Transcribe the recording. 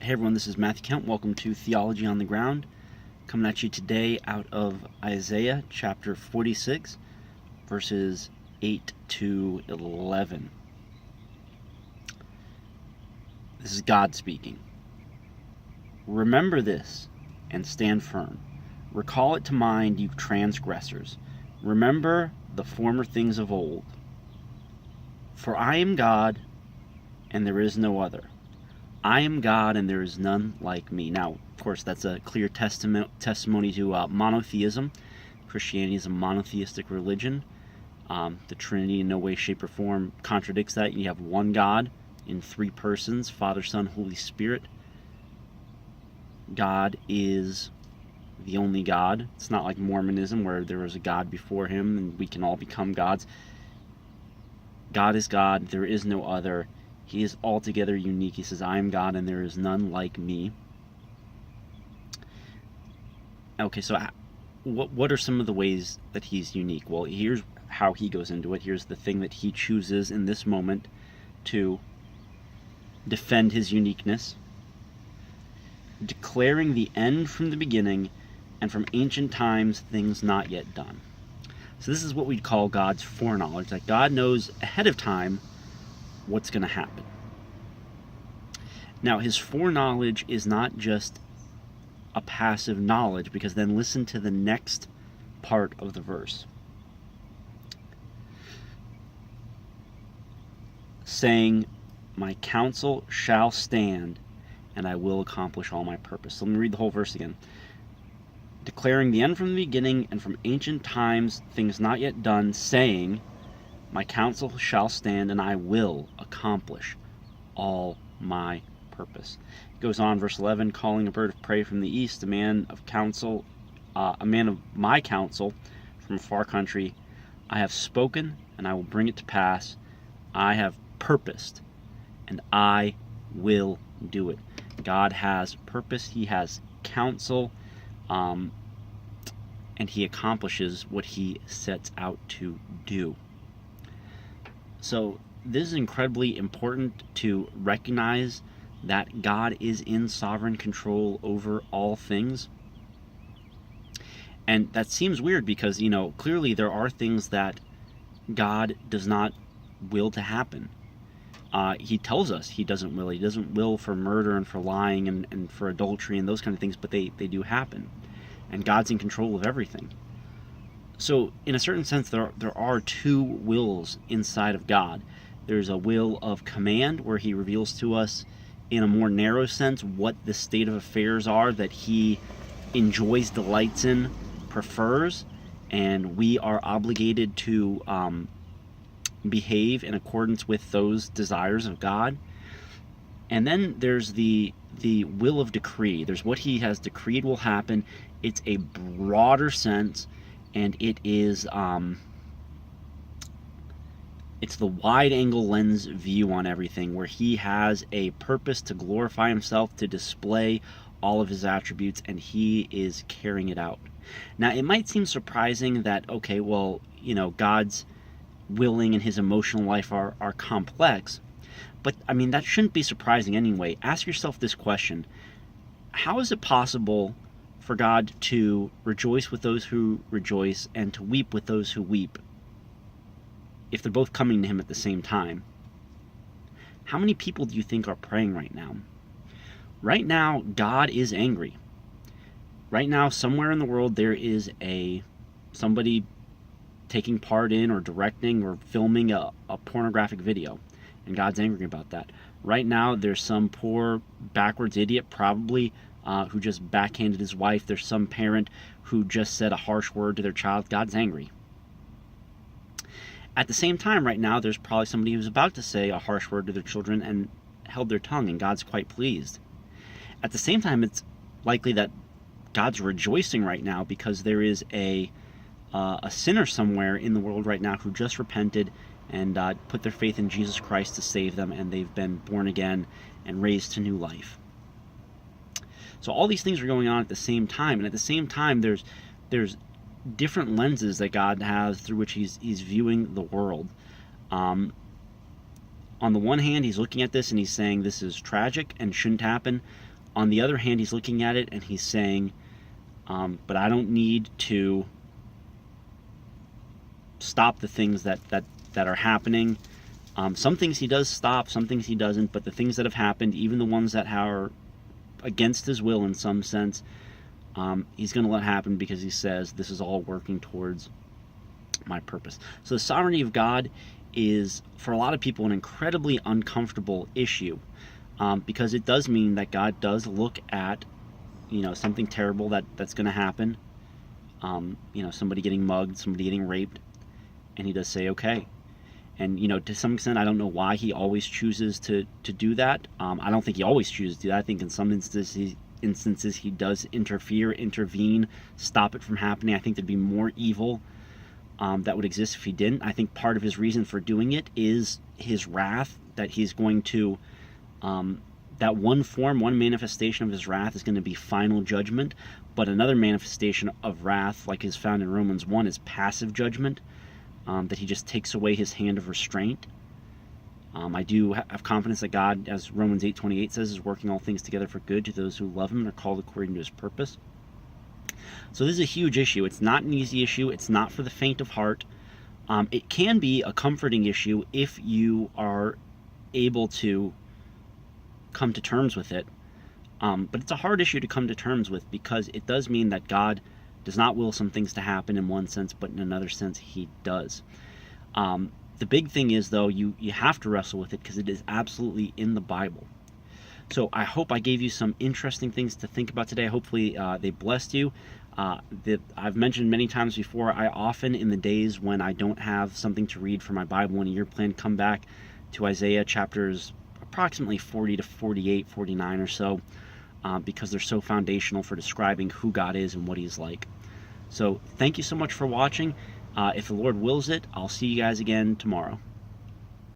Hey everyone, this is Matthew Kemp. Welcome to Theology on the Ground. Coming at you today out of Isaiah chapter 46, verses 8 to 11. This is God speaking. Remember this and stand firm. Recall it to mind, you transgressors. Remember the former things of old. For I am God, and there is no other. I am God, and there is none like me. Now, of course, that's a clear testimony to monotheism. Christianity is a monotheistic religion. The Trinity in no way, shape, or form contradicts that. You have one God in three persons, Father, Son, Holy Spirit. God is the only God. It's not like Mormonism, where there was a God before him, and we can all become gods. God is God. There is no other. He is altogether unique. He says, I am God, and there is none like me. Okay, so what are some of the ways that he's unique? Well, here's how he goes into it. Here's the thing that he chooses in this moment to defend his uniqueness. Declaring the end from the beginning, and from ancient times things not yet done. So this is what we'd call God's foreknowledge, that God knows ahead of time what's going to happen. Now, his foreknowledge is not just a passive knowledge, because then listen to the next part of the verse. Saying, my counsel shall stand, and I will accomplish all my purpose. So let me read the whole verse again. Declaring the end from the beginning, and from ancient times things not yet done, saying, my counsel shall stand, and I will accomplish all my purpose. It goes on, verse 11, calling a bird of prey from the east, a man of my counsel from a far country. I have spoken, and I will bring it to pass. I have purposed, and I will do it. God has purpose. He has counsel, and he accomplishes what he sets out to do. So this is incredibly important to recognize that God is in sovereign control over all things. And that seems weird because, clearly there are things that God does not will to happen. He tells us he doesn't will. He doesn't will for murder and for lying and for adultery and those kind of things, but they do happen. And God's in control of everything. So, in a certain sense, there are two wills inside of God. There's a will of command, where he reveals to us in a more narrow sense what the state of affairs are that he enjoys, delights in, prefers, and we are obligated to behave in accordance with those desires of God. And then there's the will of decree. There's what he has decreed will happen. It's a broader sense, and it is it's the wide-angle lens view on everything, where he has a purpose to glorify himself, to display all of his attributes, and he is carrying it out. Now, it might seem surprising that, okay, well, God's willing and his emotional life are complex, but, that shouldn't be surprising anyway. Ask yourself this question. How is it possible for God to rejoice with those who rejoice and to weep with those who weep if they're both coming to him at the same time? How many people do you think are praying right now? Right now, God is angry. Right now, somewhere in the world, there is somebody taking part in or directing or filming a pornographic video, and God's angry about that. Right now, there's some poor backwards idiot, probably, who just backhanded his wife. There's some parent who just said a harsh word to their child. God's angry. At the same time, right now, there's probably somebody who's about to say a harsh word to their children and held their tongue, and God's quite pleased. At the same time, it's likely that God's rejoicing right now because there is a sinner somewhere in the world right now who just repented and put their faith in Jesus Christ to save them, and they've been born again and raised to new life. So all these things are going on at the same time, and at the same time there's different lenses that God has through which he's viewing the world. On the one hand, he's looking at this and he's saying this is tragic and shouldn't happen. On the other hand, he's looking at it and he's saying, but I don't need to stop the things that are happening. Some things he does stop, some things he doesn't, but the things that have happened, even the ones that are against his will in some sense, he's going to let happen because he says this is all working towards my purpose. So the sovereignty of God is, for a lot of people, an incredibly uncomfortable issue, because it does mean that God does look at, something terrible that's going to happen, somebody getting mugged, somebody getting raped, and he does say, okay. And, to some extent, I don't know why he always chooses to do that. I don't think he always chooses to do that. I think in some instances he does intervene, stop it from happening. I think there'd be more evil that would exist if he didn't. I think part of his reason for doing it is his wrath, that he's going to, that one manifestation of his wrath is going to be final judgment, but another manifestation of wrath, like is found in Romans 1, is passive judgment, that he just takes away his hand of restraint. I do have confidence that God, as Romans 8:28 says, is working all things together for good to those who love him and are called according to his purpose. So this is a huge issue. It's not an easy issue. It's not for the faint of heart. It can be a comforting issue if you are able to come to terms with it. But it's a hard issue to come to terms with, because it does mean that God does not will some things to happen in one sense, but in another sense he does. The big thing is, though, you have to wrestle with it because it is absolutely in the Bible. So I hope I gave you some interesting things to think about today. Hopefully they blessed you. I've mentioned many times before, I often, in the days when I don't have something to read for my Bible in a year plan, come back to Isaiah chapters approximately 40 to 48, 49 or so, because they're so foundational for describing who God is and what he's like. So thank you so much for watching. If the Lord wills it, I'll see you guys again tomorrow.